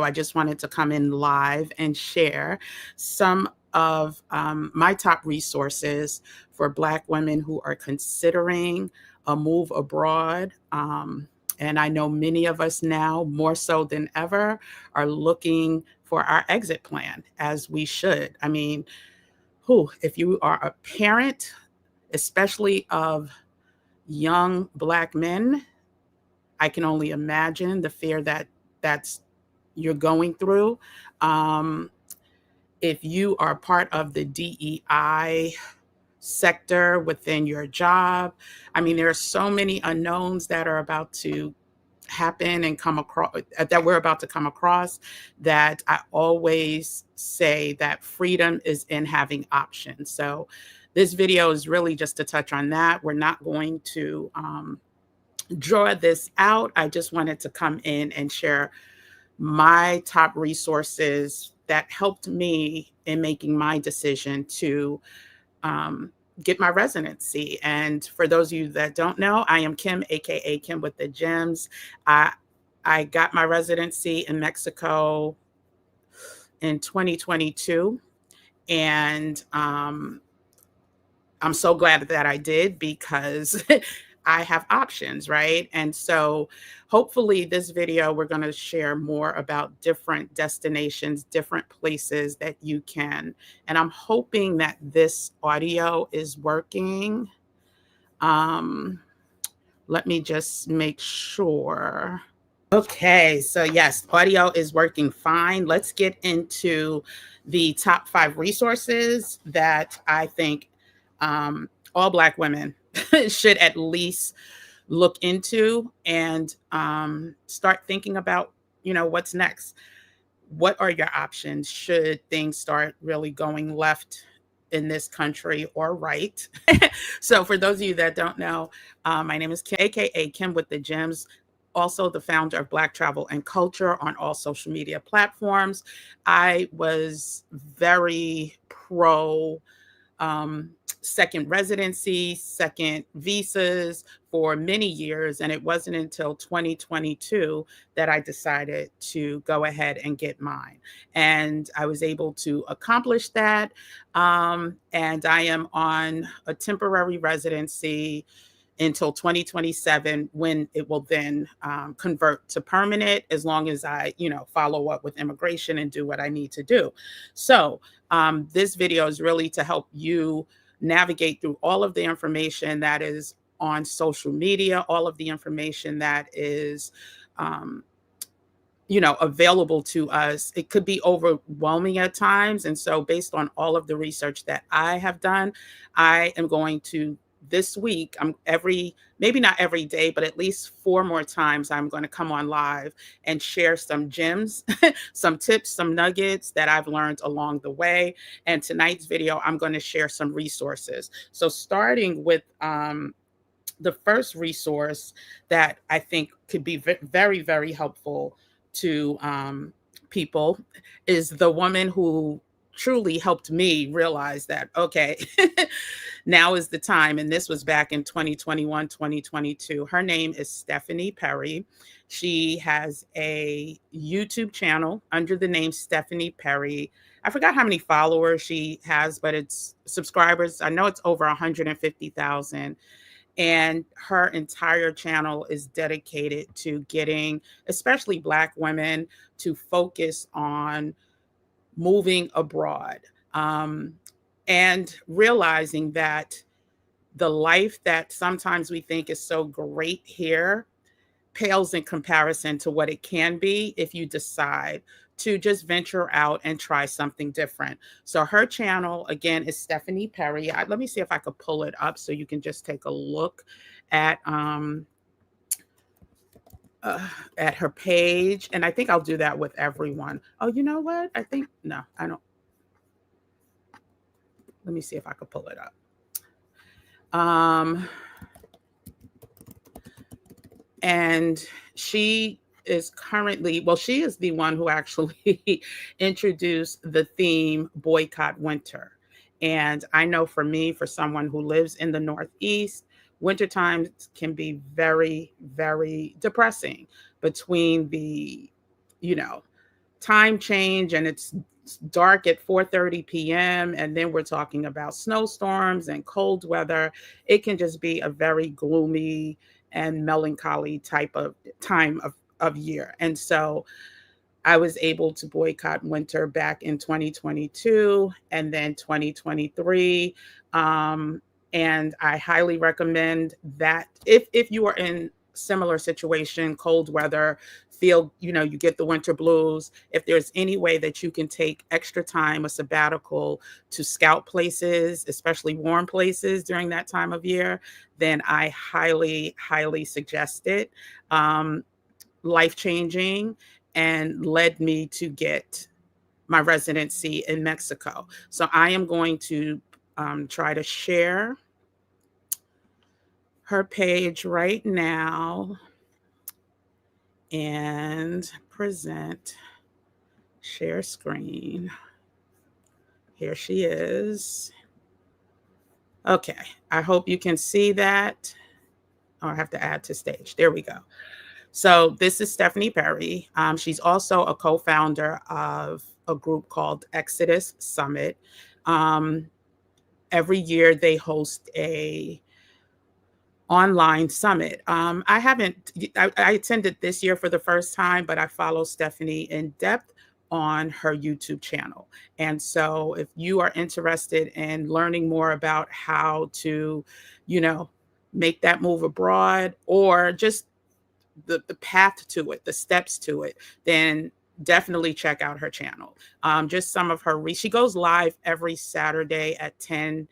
I just wanted to come in live and share some of my top resources for Black women who are considering a move abroad. And I know many of us now, more so than ever, are looking for our exit plan, as we should. I mean, if you are a parent, especially of young Black men, I can only imagine the fear that's you're going through. Um, if you are part of the DEI sector within your job, I mean, there are so many unknowns that are about to happen and come across that we're about to come across, that I always say that freedom is in having options. So this video is really just to touch on that. We're not going to draw this out. I just wanted to come in and share my top resources that helped me in making my decision to get my residency. And for those of you that don't know, I am Kim, aka Kim with the Gems. I got my residency in Mexico in 2022, and I'm so glad that I did, because I have options, right? And so hopefully this video, we're going to share more about different destinations, different places that you can. And I'm hoping that this audio is working. Let me just make sure. Okay, so yes, audio is working fine. Let's get into the top 5 resources that I think all Black women should at least look into, and start thinking about, what's next. What are your options should things start really going left in this country, or right? So for those of you that don't know, my name is Kim, aka Kim with the Gems, also the founder of Black Travel and Culture on all social media platforms. I was very pro second residency, second visas for many years. And it wasn't until 2022 that I decided to go ahead and get mine. And I was able to accomplish that. And I am on a temporary residency until 2027, when it will then convert to permanent, as long as I, follow up with immigration and do what I need to do. So this video is really to help you navigate through all of the information that is on social media, all of the information that is available to us. It could be overwhelming at times. And so based on all of the research that I have done, I am going to, this week, maybe not every day, but at least 4 more times, I'm going to come on live and share some gems, some tips, some nuggets that I've learned along the way. And tonight's video, I'm going to share some resources. So starting with the first resource that I think could be very, very helpful to people, is the woman who truly helped me realize that, okay, now is the time. And this was back in 2021, 2022. Her name is Stephanie Perry. She has a YouTube channel under the name Stephanie Perry. I forgot how many followers she has, but it's subscribers. I know it's over 150,000. And her entire channel is dedicated to getting, especially Black women, to focus on moving abroad, and realizing that the life that sometimes we think is so great here pales in comparison to what it can be if you decide to just venture out and try something different. So her channel, again, is Stephanie Perry. Let me see if I could pull it up so you can just take a look at her page. And I think I'll do that with everyone. Oh, you know what? No, I don't. Let me see if I could pull it up. And she is currently, she is the one who actually introduced the theme Boycott Winter. And I know for me, for someone who lives in the Northeast, winter times can be very, very depressing, between the, time change and it's dark at 4:30 p.m. and then we're talking about snowstorms and cold weather, it can just be a very gloomy and melancholy type of time of year. And so I was able to boycott winter back in 2022 and then 2023. Um, and I highly recommend that if you are in similar situation, cold weather, feel, you get the winter blues, if there's any way that you can take extra time, a sabbatical to scout places, especially warm places during that time of year, then I highly, highly suggest it. Life changing and led me to get my residency in Mexico. So I am going to try to share her page right now and present, share screen. Here she is. Okay, I hope you can see that. Oh, I have to add to stage. There we go. So this is Stephanie Perry. She's also a co-founder of a group called Exodus Summit. Um, every year they host a online summit. I attended this year for the first time, but I follow Stephanie in depth on her YouTube channel. And so if you are interested in learning more about how to, you know, make that move abroad or just the path to it, the steps to it, then definitely check out her channel. Just some of her, she goes live every Saturday at 10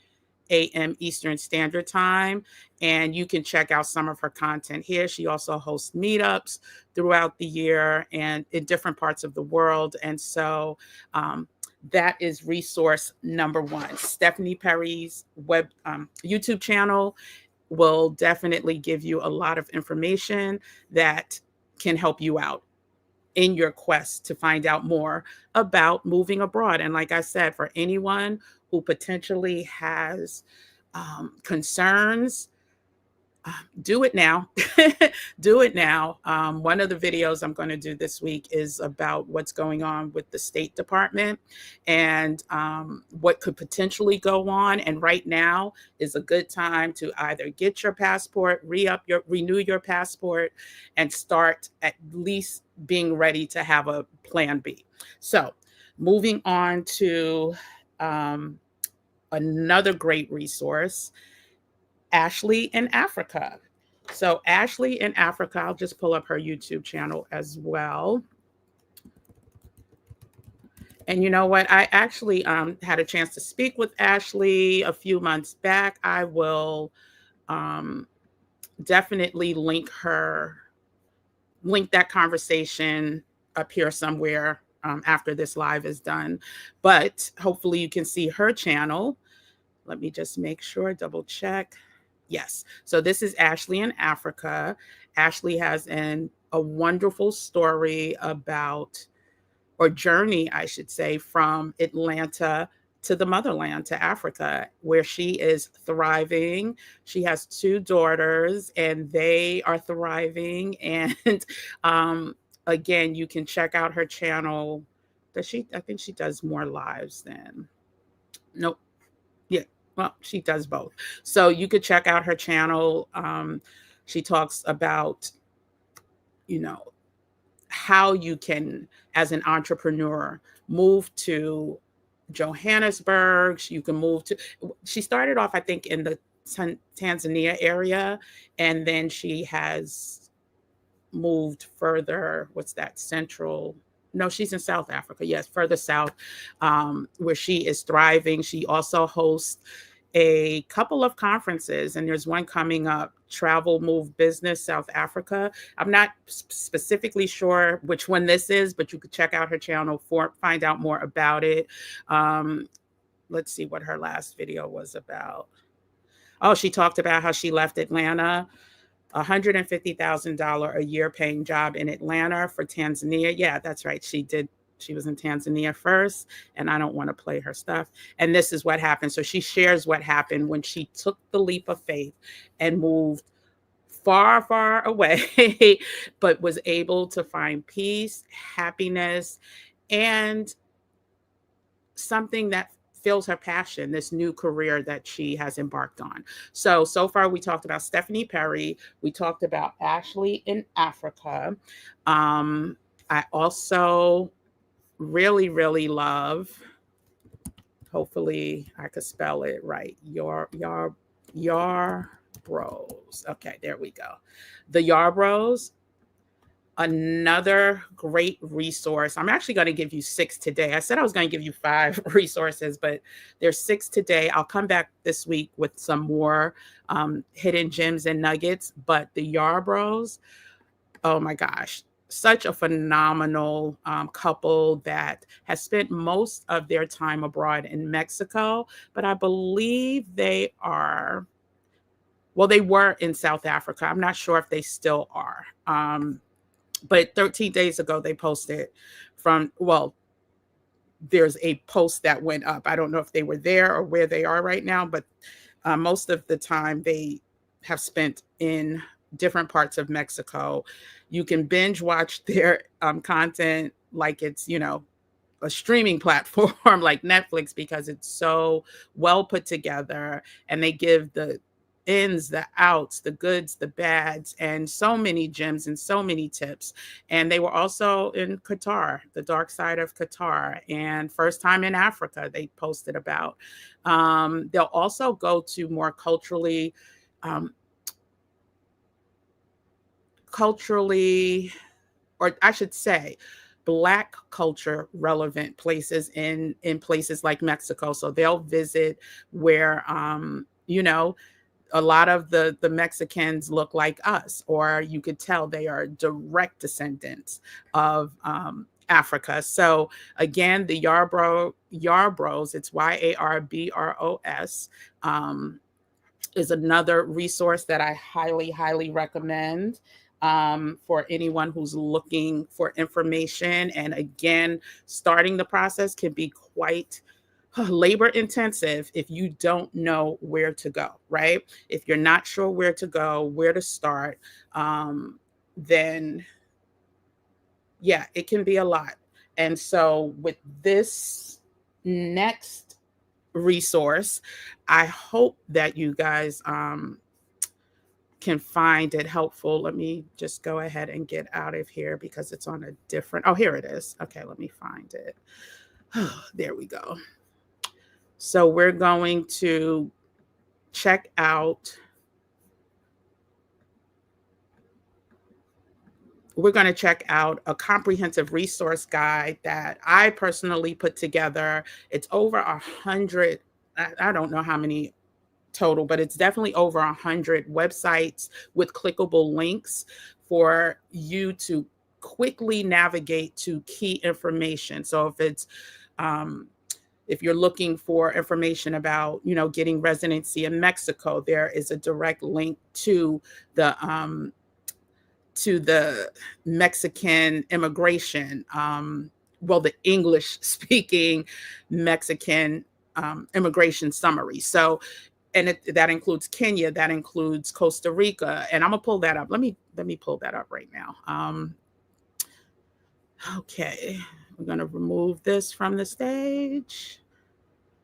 a.m. Eastern Standard Time, and you can check out some of her content here. She also hosts meetups throughout the year and in different parts of the world. And so that is resource number one. Stephanie Perry's YouTube channel will definitely give you a lot of information that can help you out in your quest to find out more about moving abroad. And like I said, for anyone who potentially has concerns, do it now. Do it now. One of the videos I'm going to do this week is about what's going on with the State Department and what could potentially go on. And right now is a good time to either get your passport, renew your passport, and start at least being ready to have a plan B. So moving on to another great resource, Ashley in Africa. So Ashley in Africa, I'll just pull up her YouTube channel as well. And you know what? I actually had a chance to speak with Ashley a few months back. I will definitely link that conversation up here somewhere after this live is done. But hopefully you can see her channel. Let me just make sure, double check. Yes. So this is Ashley in Africa. Ashley has a wonderful story about, or journey, I should say, from Atlanta to the motherland, to Africa, where she is thriving. She has 2 daughters and they are thriving. And again, you can check out her channel. I think she does more lives than, nope. Yeah, well, she does both. So you could check out her channel. She talks about, how you can, as an entrepreneur, move to Johannesburg. You can she started off, I think, in the Tanzania area, and then she has moved further. What's that? Central. No, she's in South Africa. Yes, further south, where she is thriving. She also hosts a couple of conferences, and there's one coming up, Travel Move Business South Africa. I'm not specifically sure which one this is, but you could check out her channel find out more about it. Let's see what her last video was about. Oh, she talked about how she left Atlanta, $150,000 a year paying job in Atlanta for Tanzania. Yeah, that's right. She did. She was in Tanzania first, and I don't want to play her stuff. And this is what happened. So she shares what happened when she took the leap of faith and moved far, far away, but was able to find peace, happiness, and something that fills her passion, this new career that she has embarked on. So far we talked about Stephanie Perry. We talked about Ashley in Africa. Um, I also really, really love, hopefully I could spell it right, Yarbrough. Okay, there we go. The Yarbroughs, another great resource. I'm actually going to give you 6 today. I said I was going to give you 5 resources, but there's 6 today. I'll come back this week with some more hidden gems and nuggets. But the Yarbroughs, oh my gosh, such a phenomenal couple that has spent most of their time abroad in Mexico, but I believe they are, well, they were in South Africa. I'm not sure if they still are. But 13 days ago, they posted from, well, there's a post that went up. I don't know if they were there or where they are right now, but most of the time they have spent in different parts of Mexico. You can binge watch their content like it's, a streaming platform like Netflix, because it's so well put together, and they give the ins, the outs, the goods, the bads, and so many gems and so many tips. And they were also in Qatar, the dark side of Qatar, and first time in Africa they posted about. They'll also go to more um, culturally, or I should say, Black culture relevant places in places like Mexico. So they'll visit where, a lot of the Mexicans look like us, or you could tell they are direct descendants of Africa. So again, the Yarbroughs, it's Yarbros, is another resource that I highly, highly recommend for anyone who's looking for information. And again, starting the process can be quite labor intensive if you don't know where to go, right? If you're not sure where to go, where to start, then yeah, it can be a lot. And so with this next resource, I hope that you guys can find it helpful. Let me just go ahead and get out of here because it's on a different, oh, here it is. Okay, let me find it. There we go. So we're going to check out, a comprehensive resource guide that I personally put together. It's over 100, I don't know how many total, but it's definitely over 100 websites with clickable links for you to quickly navigate to key information. So if you're looking for information about, getting residency in Mexico, there is a direct link to the Mexican immigration, the English speaking Mexican immigration summary. So, and that includes Kenya, that includes Costa Rica, and I'm gonna pull that up. Let me pull that up right now. Okay, I'm gonna remove this from the stage.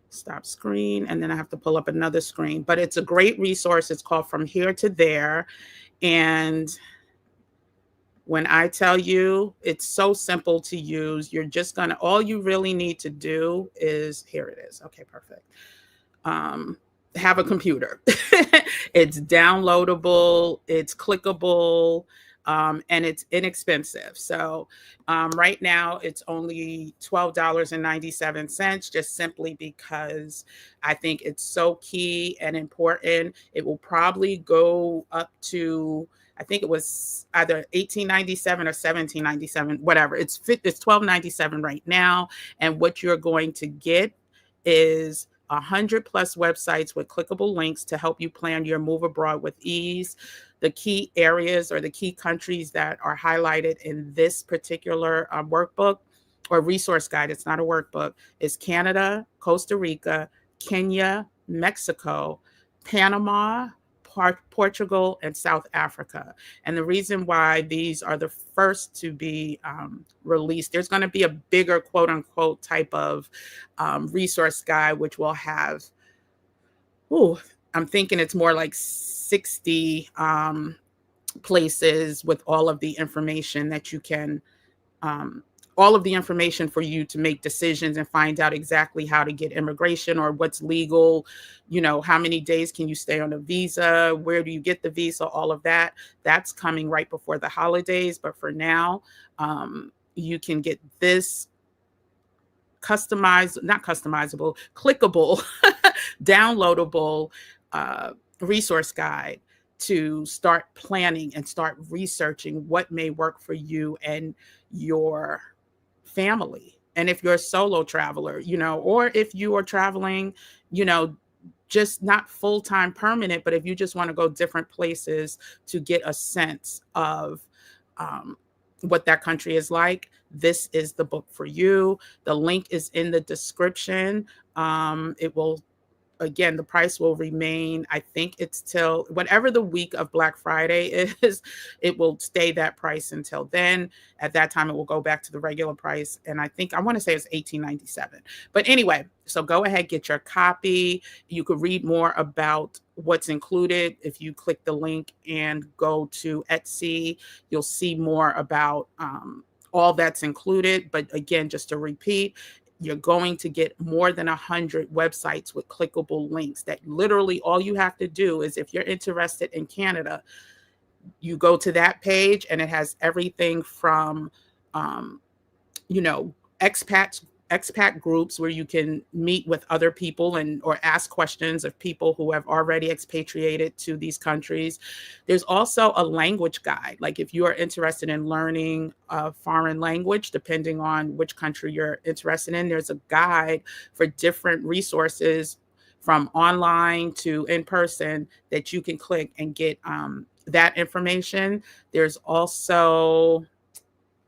Stop screen, and then I have to pull up another screen. But it's a great resource. It's called From Here to There, and when I tell you, it's so simple to use. You're just gonna, all you really need to do is, here it is. Okay, perfect. Have a computer. It's downloadable, it's clickable, and it's inexpensive. So right now it's only $12.97, just simply because I think it's so key and important. It will probably go up to, I think it was either $18.97 or $17.97, whatever. It's $12.97 right now. And what you're going to get is 100 plus websites with clickable links to help you plan your move abroad with ease. The key areas or the key countries that are highlighted in this particular workbook or resource guide, it's not a workbook, is Canada, Costa Rica, Kenya, Mexico, Panama, Portugal, and South Africa. And the reason why these are the first to be released, there's going to be a bigger quote unquote type of resource guide, which will have, I'm thinking it's more like 60 places with all of the information that you can all of the information for you to make decisions and find out exactly how to get immigration or what's legal, how many days can you stay on a visa, where do you get the visa, all of that. That's coming right before the holidays. But for now, you can get this not customizable, clickable, downloadable resource guide to start planning and start researching what may work for you and your family. And if you're a solo traveler, or if you are traveling, just not full-time permanent, but if you just want to go different places to get a sense of what that country is like, this is the book for you. The link is in the description. It will, again, the price will remain, I think it's till whatever the week of Black Friday is, it will stay that price until then. At that time, it will go back to the regular price. And I want to say it's $18.97. But anyway, so go ahead, get your copy. You could read more about what's included. If you click the link and go to Etsy, you'll see more about all that's included. But again, just to repeat, you're going to get more than 100 websites with clickable links that literally all you have to do is, if you're interested in Canada, you go to that page and it has everything from, expat groups where you can meet with other people or ask questions of people who have already expatriated to these countries. There's also a language guide. Like if you are interested in learning a foreign language, depending on which country you're interested in, there's a guide for different resources from online to in person that you can click and get that information. There's also,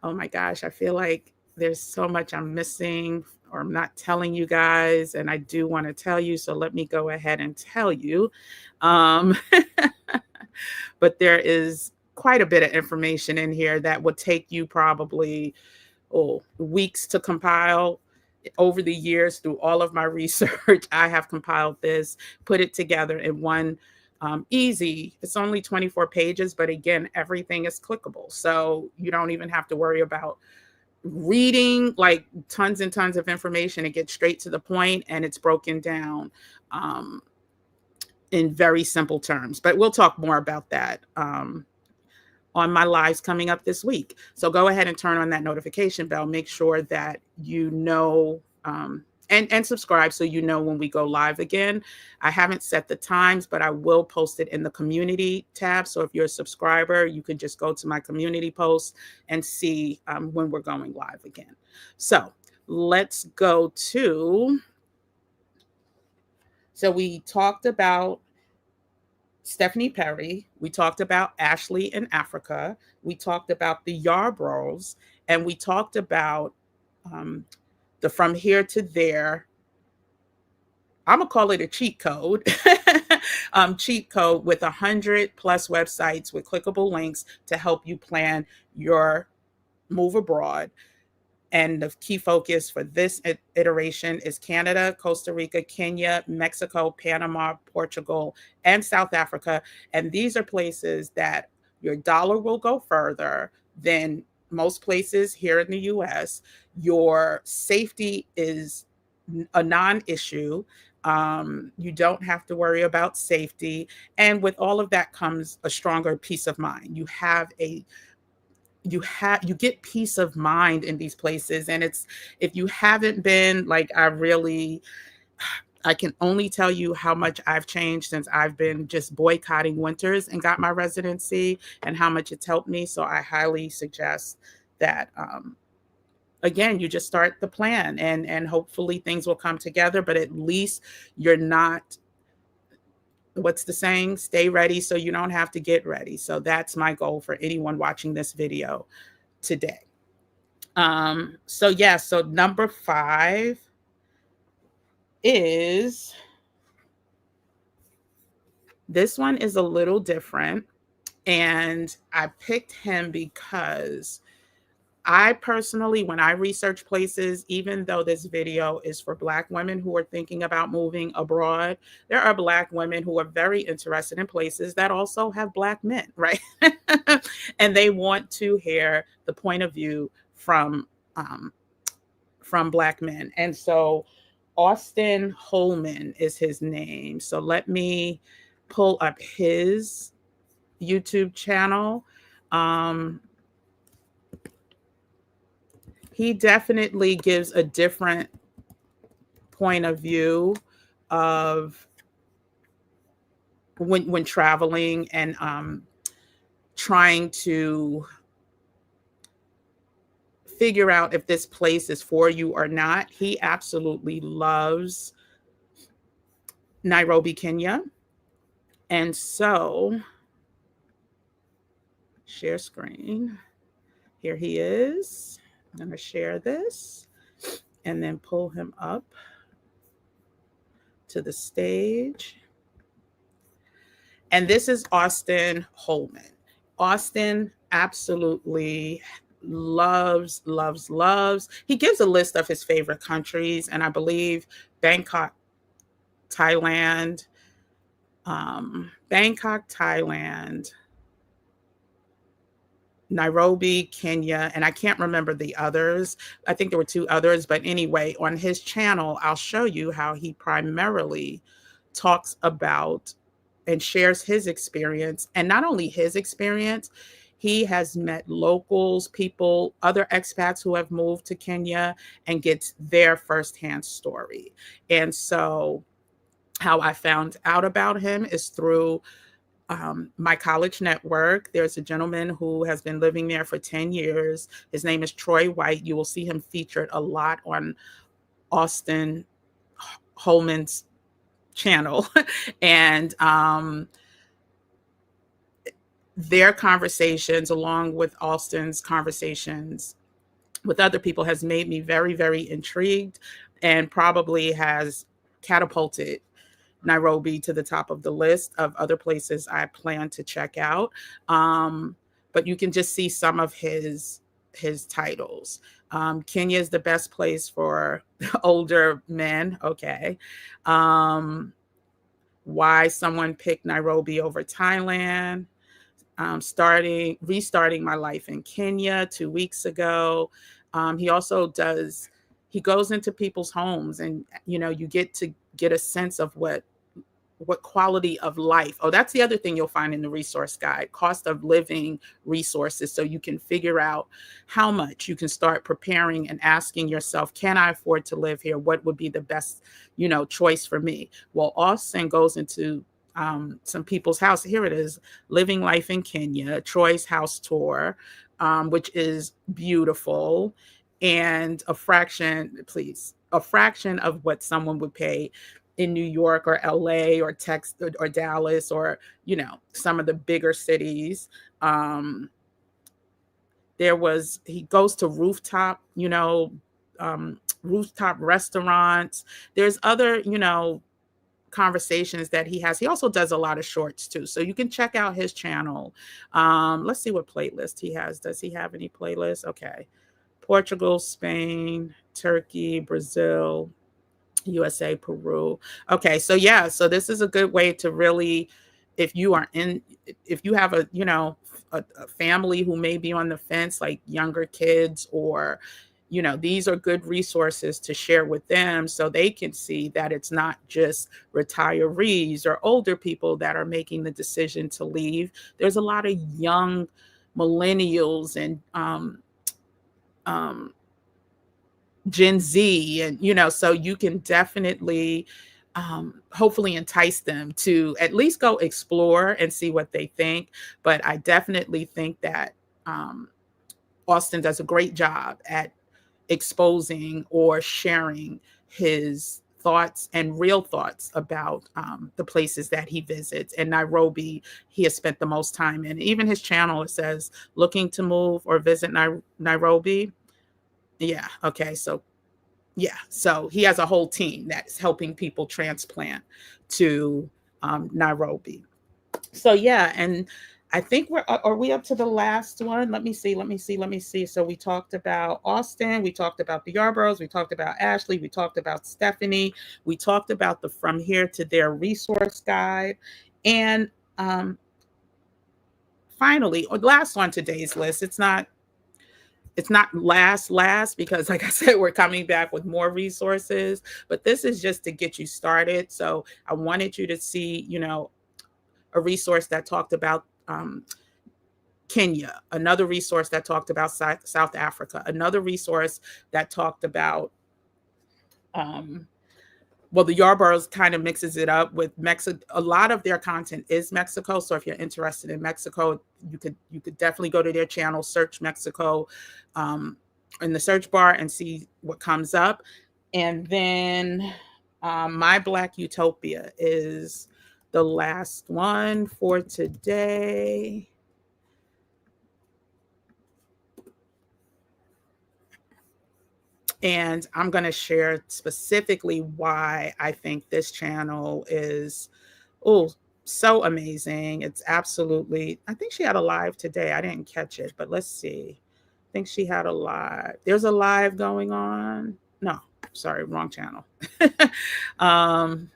oh my gosh, I feel like there's so much I'm missing or I'm not telling you guys, and I do want to tell you, so let me go ahead and tell you. But there is quite a bit of information in here that would take you probably weeks to compile. Over the years, through all of my research, I have compiled this, put it together in one easy. It's only 24 pages, but again, everything is clickable. So you don't even have to worry about reading like tons and tons of information. It gets straight to the point and it's broken down in very simple terms. But we'll talk more about that on my lives coming up this week. So go ahead and turn on that notification bell. Make sure that you know and subscribe so you know when we go live again. I haven't set the times, but I will post it in the community tab. So if you're a subscriber, you can just go to my community post and see when we're going live again. So let's go to, so we talked about Stephanie Perry. We talked about Ashley in Africa. We talked about the Yarboroughs, and we talked about the From Here to There. I'm gonna call it a cheat code. Cheat code with 100 plus websites with clickable links to help you plan your move abroad. And the key focus for this iteration is Canada, Costa Rica, Kenya, Mexico, Panama, Portugal, and South Africa. And these are places that your dollar will go further than most places here in the US. Your safety is a non-issue. You don't have to worry about safety. And with all of that comes a stronger peace of mind. You get peace of mind in these places. And it's, if you haven't been, like, I can only tell you how much I've changed since I've been just boycotting winters and got my residency, and how much it's helped me. So I highly suggest that, again, you just start the plan and hopefully things will come together, but at least you're not, what's the saying? Stay ready so you don't have to get ready. So that's my goal for anyone watching this video today. So number 5 is This one is a little different, and I picked him because I personally, when I research places, even though this video is for Black women who are thinking about moving abroad, there are Black women who are very interested in places that also have Black men, right? And they want to hear the point of view um, from Black men. And so Austin Holman is his name. So let me pull up his YouTube channel. Um, he definitely gives a different point of view of when traveling and trying to figure out if this place is for you or not. He absolutely loves Nairobi, Kenya. And so, share screen. Here he is. I'm going to share this and then pull him up to the stage. And this is Austin Holman. Austin absolutely loves, loves, loves. He gives a list of his favorite countries, and I believe Bangkok, Thailand, Nairobi, Kenya, and I can't remember the others. I think there were 2 others, but anyway, on his channel, I'll show you how he primarily talks about and shares his experience. And not only his experience, he has met locals, people, other expats who have moved to Kenya, and gets their firsthand story. And so how I found out about him is through my college network. There's a gentleman who has been living there for 10 years. His name is Troy White. You will see him featured a lot on Austin Holman's channel. And their conversations, along with Austin's conversations with other people, has made me very, very intrigued, and probably has catapulted Nairobi to the top of the list of other places I plan to check out. But you can just see some of his titles. Kenya is the best place for older men. Okay. Why someone picked Nairobi over Thailand. Restarting my life in Kenya 2 weeks ago. He also he goes into people's homes, and you get to get a sense of what quality of life. Oh, that's the other thing you'll find in the resource guide: cost of living resources, so you can figure out how much you can start preparing and asking yourself, can I afford to live here? What would be the best choice for me? Well, Austin goes into some people's house. Here it is: Living Life in Kenya, Troy's house tour, which is beautiful, and a fraction of what someone would pay in New York or LA or Texas or Dallas, or some of the bigger cities. He goes to rooftop restaurants. There's other conversations that he has. He also does a lot of shorts too, so you can check out his channel. Let's see what playlist he has. Does he have any playlists? Okay. Portugal, Spain, Turkey, Brazil, USA, Peru. Okay, so yeah, so this is a good way to really, if you have a family who may be on the fence, like younger kids, or these are good resources to share with them, so they can see that it's not just retirees or older people that are making the decision to leave. There's a lot of young millennials and Gen Z, and so you can definitely hopefully entice them to at least go explore and see what they think. But I definitely think that Austin does a great job at exposing or sharing his thoughts and real thoughts about the places that he visits. And Nairobi, he has spent the most time in. Even his channel, it says, looking to move or visit Nairobi. Yeah. Okay. So he has a whole team that's helping people transplant to Nairobi. So yeah, and I think are we up to the last one? Let me see. So we talked about Austin, we talked about the Yarboroughs, we talked about Ashley, we talked about Stephanie, we talked about the From Here to There resource guide, and finally, or last on today's list, it's not last because like I said, we're coming back with more resources, but this is just to get you started. So I wanted you to see, a resource that talked about Kenya, another resource that talked about South Africa, another resource that talked about, um, well, the Yarboroughs kind of mixes it up with Mexico. A lot of their content is Mexico. So if you're interested in Mexico, you could definitely go to their channel, search Mexico in the search bar and see what comes up. And then My Black Utopia is the last one for today. And I'm going to share specifically why I think this channel is, oh, so amazing. It's absolutely, I think she had a live today. I didn't catch it, but let's see. I think she had a live. There's a live going on. No, sorry, wrong channel. I'm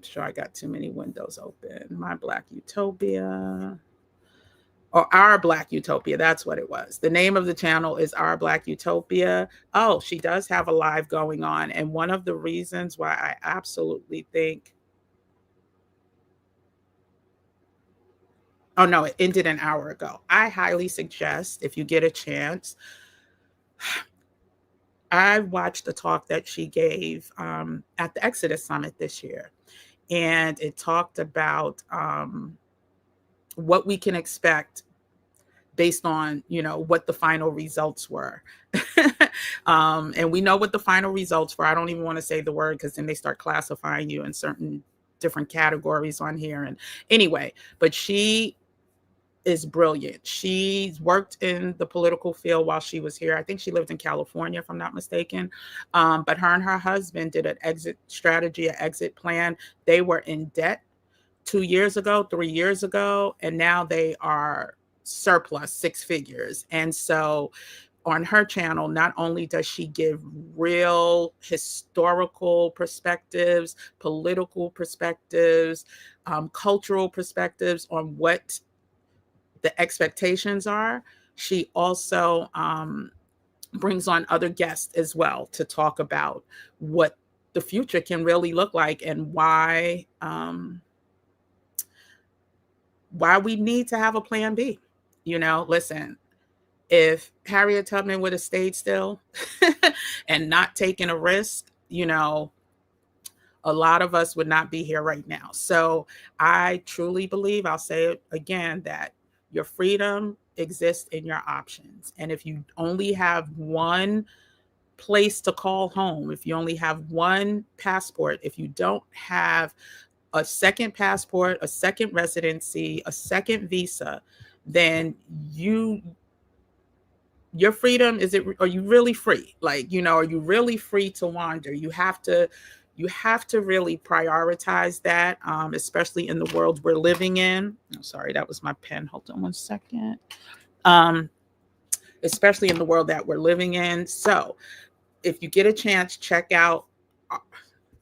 sure I got too many windows open. My Black Utopia. Or Our Black Utopia. That's what it was. The name of the channel is Our Black Utopia. Oh, she does have a live going on. And one of the reasons why I absolutely think, oh no, it ended an hour ago. I highly suggest, if you get a chance, I watched the talk that she gave at the Exodus Summit this year. And it talked about what we can expect based on, what the final results were. And we know what the final results were. I don't even want to say the word because then they start classifying you in certain different categories on here. And anyway, but she is brilliant. She's worked in the political field while she was here. I think she lived in California, if I'm not mistaken. But her and her husband did an exit strategy, an exit plan. They were in debt 2 years ago, 3 years ago, and now they are surplus 6 figures. And so on her channel, not only does she give real historical perspectives, political perspectives, cultural perspectives on what the expectations are, she also brings on other guests as well to talk about what the future can really look like and why we need to have a plan B. Listen, if Harriet Tubman would have stayed still and not taken a risk, a lot of us would not be here right now. So I truly believe, I'll say it again, that your freedom exists in your options. And if you only have one place to call home, if you only have one passport, if you don't have a second passport, a second residency, a second visa, then your freedom, are you really free? Like, are you really free to wander? You have to really prioritize that, especially in the world we're living in. Oh, sorry, that was my pen. Hold on one second. Especially in the world that we're living in. So if you get a chance, check out,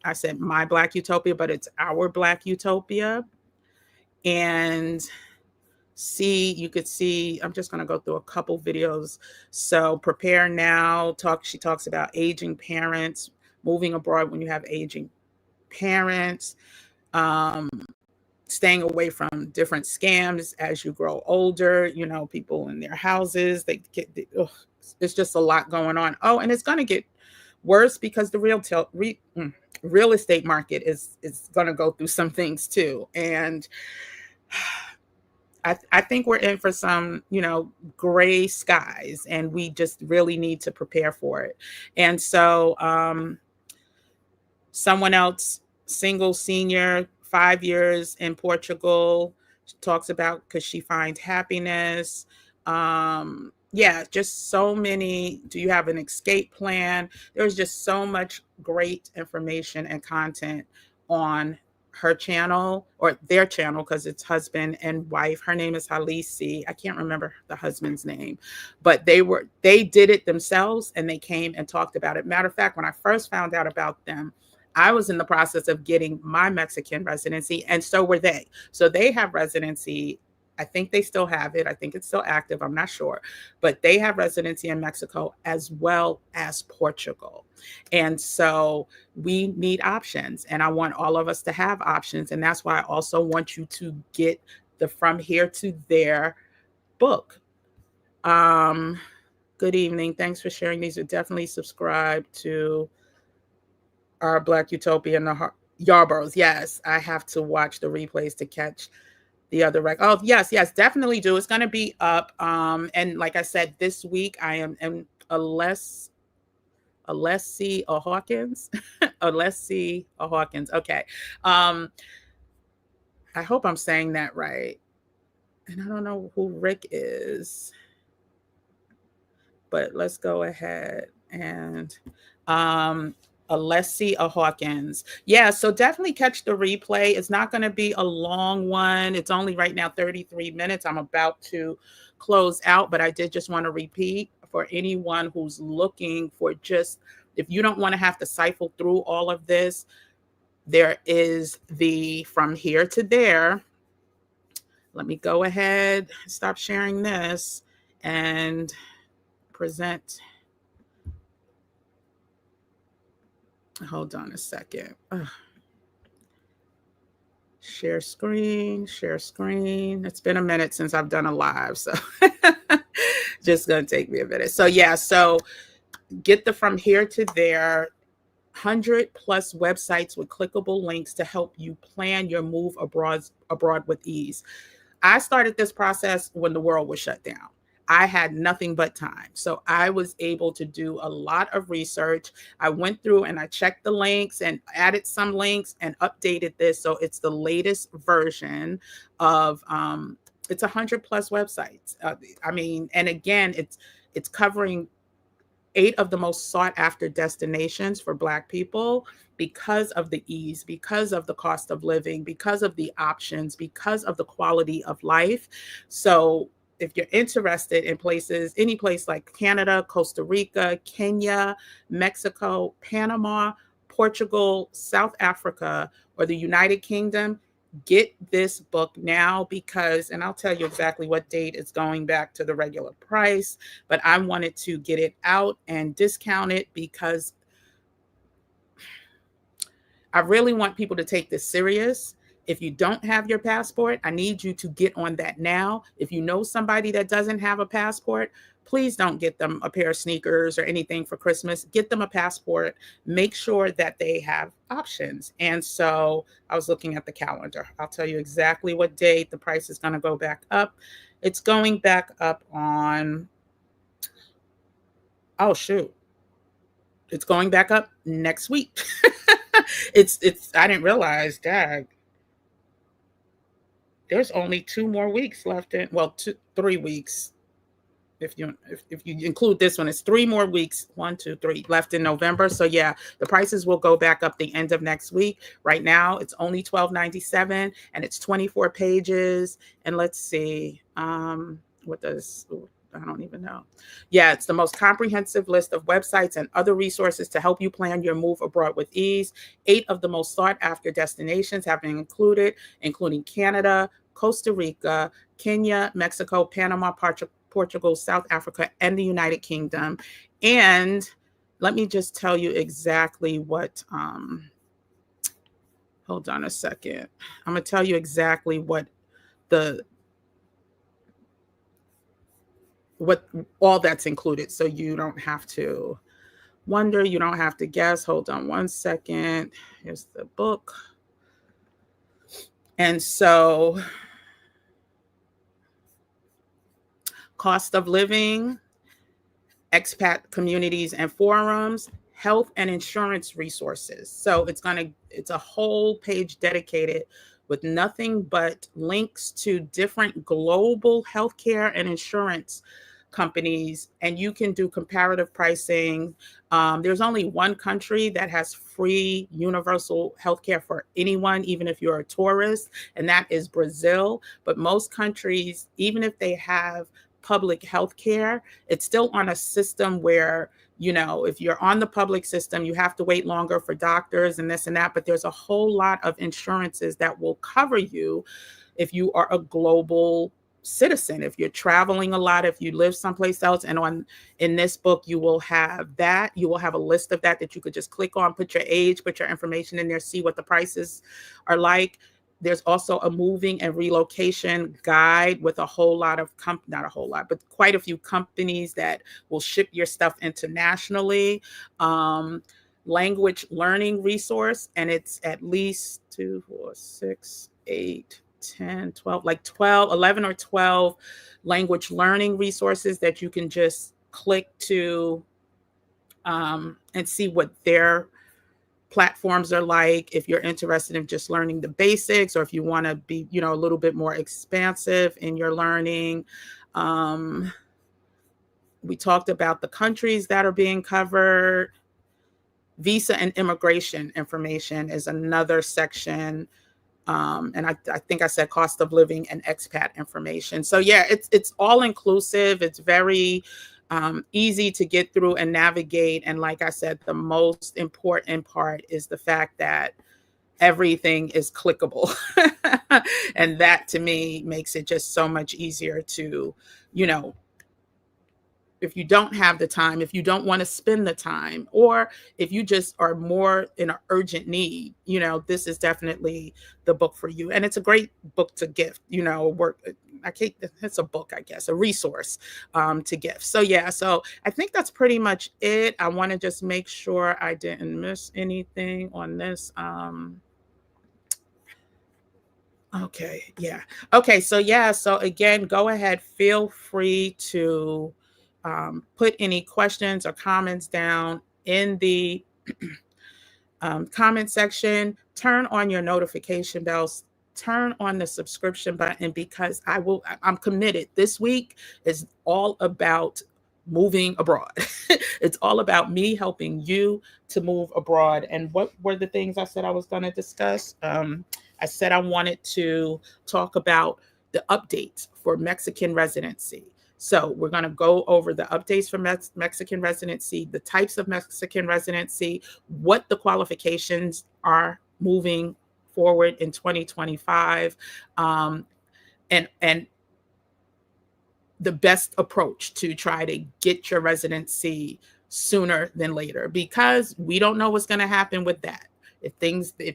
I said My Black Utopia, but it's Our Black Utopia. And you could see, I'm just going to go through a couple videos. So Prepare Now, she talks about aging parents, moving abroad when you have aging parents, staying away from different scams as you grow older, people in their houses, it's just a lot going on. Oh, and it's going to get worse because the real estate market is going to go through some things too. And I think we're in for some, gray skies, and we just really need to prepare for it. And so someone else, single senior, 5 years in Portugal, talks about because she finds happiness. Yeah, just so many. Do you have an escape plan? There's just so much great information and content on her channel or their channel because it's husband and wife. Her name is Halisi. I can't remember the husband's name, but they did it themselves and they came and talked about it. Matter of fact, when I first found out about them, I was in the process of getting my Mexican residency, and so were they. So they have residency. I think they still have it. I think it's still active. I'm not sure. But they have residency in Mexico as well as Portugal. And so we need options. And I want all of us to have options. And that's why I also want you to get the From Here to There book. Good evening. Thanks for sharing these. Definitely subscribe to our Black Utopia and the Yarboroughs. Yes, I have to watch the replays to catch the other Oh, yes, definitely do. It's going to be up. And like I said, this week I am in Alessi Hawkins. Alessi Hawkins. Okay. I hope I'm saying that right. And I don't know who Rick is, but let's go ahead and Alessi Hawkins. Yeah, so definitely catch the replay. It's not going to be a long one. It's only right now 33 minutes. I'm about to close out, but I did just want to repeat for anyone who's looking for just, if you don't want to have to cipher through all of this, there is the From Here to There. Let me go ahead, stop sharing this and present. Hold on a second. Share screen. It's been a minute since I've done a live, so just gonna take me a minute. So yeah, so get the From Here to There, 100+ websites with clickable links to help you plan your move abroad with ease. I started this process when the world was shut down. I had nothing but time. So I was able to do a lot of research. I went through and I checked the links and added some links and updated this. So it's the latest version of, it's 100+ websites. And again, it's covering 8 of the most sought after destinations for Black people because of the ease, because of the cost of living, because of the options, because of the quality of life. So if you're interested in places, any place like Canada, Costa Rica, Kenya, Mexico, Panama, Portugal, South Africa, or the United Kingdom, get this book now because, and I'll tell you exactly what date it's going back to the regular price, but I wanted to get it out and discount it because I really want people to take this serious. If you don't have your passport, I need you to get on that now. If you know somebody that doesn't have a passport, please don't get them a pair of sneakers or anything for Christmas. Get them a passport. Make sure that they have options. And so I was looking at the calendar. I'll tell you exactly what date the price is going to go back up. It's going back up on, oh, shoot. It's going back up next week. I didn't realize, dag. There's only 2 more weeks left in, well, 3 weeks. If you include this one, it's 3 more weeks, 1, 2, 3 left in November. So yeah, the prices will go back up the end of next week. Right now, it's only $12.97 and it's 24 pages. And let's see, what does, I don't even know. Yeah, it's the most comprehensive list of websites and other resources to help you plan your move abroad with ease. 8 of the most sought after destinations have been included, including Canada, Costa Rica, Kenya, Mexico, Panama, Portugal, South Africa, and the United Kingdom. And let me just tell you exactly what, hold on a second. I'm going to tell you exactly what all that's included. So you don't have to wonder, you don't have to guess. Hold on one second. Here's the book. And so cost of living, expat communities and forums, health and insurance resources. So it's a whole page dedicated with nothing but links to different global healthcare and insurance companies, and you can do comparative pricing. There's only one country that has free universal healthcare for anyone, even if you're a tourist, and that is Brazil. But most countries, even if they have public healthcare, it's still on a system where, if you're on the public system, you have to wait longer for doctors and this and that. But there's a whole lot of insurances that will cover you if you are a global citizen, if you're traveling a lot, if you live someplace else. And in this book, you will have a list of that you could just click on, put your age, put your information in there, see what the prices are like. There's also a moving and relocation guide with a whole lot of not a whole lot, but quite a few companies that will ship your stuff internationally. Language learning resource, and it's at least 2, 4, 6, 8, 10, 12, like 12, 11 or 12 language learning resources that you can just click to and see what their platforms are like, if you're interested in just learning the basics, or if you want to be, a little bit more expansive in your learning. We talked about the countries that are being covered. Visa and immigration information is another section. And I think I said cost of living and expat information. So yeah, it's all inclusive. It's very easy to get through and navigate. And like I said, the most important part is the fact that everything is clickable. And that to me makes it just so much easier to, if you don't have the time, if you don't want to spend the time, or if you just are more in an urgent need, this is definitely the book for you. And it's a great book to gift, it's a book, I guess, a resource to gift. So yeah, so I think that's pretty much it. I want to just make sure I didn't miss anything on this. Okay, yeah. Okay, so yeah, so again, go ahead, feel free to put any questions or comments down in the comment section. Turn on your notification bells, turn on the subscription button, because I'm committed. This week is all about moving abroad. It's all about me helping you to move abroad. And what were the things I said I was going to discuss? I said I wanted to talk about the updates for Mexican residency. So we're going to go over the updates for Mexican residency, the types of Mexican residency, what the qualifications are moving forward in 2025, and the best approach to try to get your residency sooner than later, because we don't know what's going to happen with that. If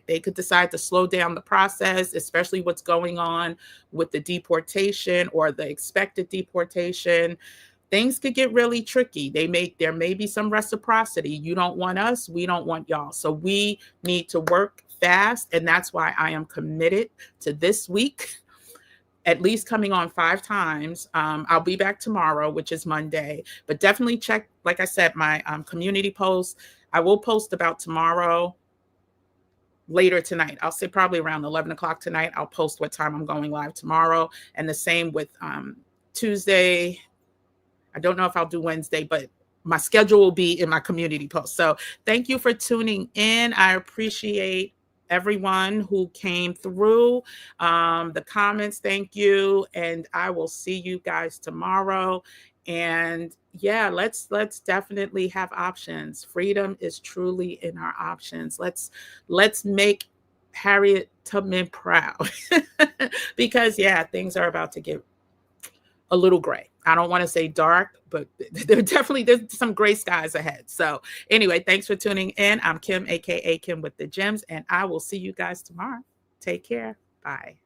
they could decide to slow down the process, especially what's going on with the deportation or the expected deportation, things could get really tricky. There may be some reciprocity. You don't want us, we don't want y'all. So we need to work fast. And that's why I am committed to this week, at least coming on 5 times. I'll be back tomorrow, which is Monday, but definitely check, like I said, my community post. I will post about tomorrow later tonight. I'll say probably around 11 o'clock tonight. I'll post what time I'm going live tomorrow. And the same with Tuesday. I don't know if I'll do Wednesday, but my schedule will be in my community post. So thank you for tuning in. I appreciate everyone who came through. The comments, thank you. And I will see you guys tomorrow. And yeah, let's definitely have options. Freedom is truly in our options. Let's make Harriet Tubman proud. Because yeah, things are about to get a little gray. I don't want to say dark, but there's some gray skies ahead. So anyway, thanks for tuning in. I'm Kim, aka Kim with the Gems, and I will see you guys tomorrow. Take care. Bye.